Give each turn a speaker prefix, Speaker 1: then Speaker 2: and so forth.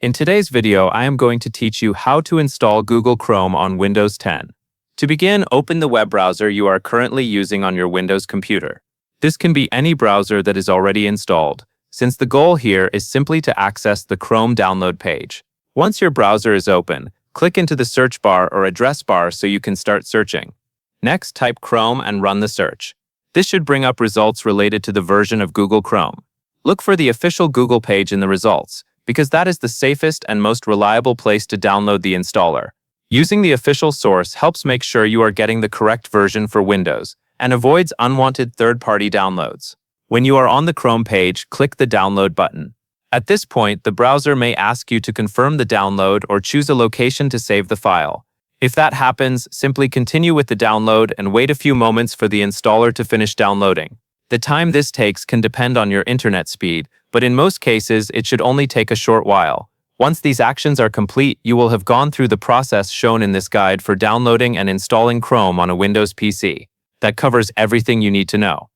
Speaker 1: In today's video, I am going to teach you how to install Google Chrome on Windows 10. To begin, open the web browser you are currently using on your Windows computer. This can be any browser that is already installed, since the goal here is simply to access the Chrome download page. Once your browser is open, click into the search bar or address bar so you can start searching. Next, type Chrome and run the search. This should bring up results related to the version of Google Chrome. Look for the official Google page in the results, because that is the safest and most reliable place to download the installer. Using the official source helps make sure you are getting the correct version for Windows and avoids unwanted third-party downloads. When you are on the Chrome page, click the Download button. At this point, the browser may ask you to confirm the download or choose a location to save the file. If that happens, simply continue with the download and wait a few moments for the installer to finish downloading. The time this takes can depend on your internet speed, but in most cases, it should only take a short while. Once these actions are complete, you will have gone through the process shown in this guide for downloading and installing Chrome on a Windows PC. That covers everything you need to know.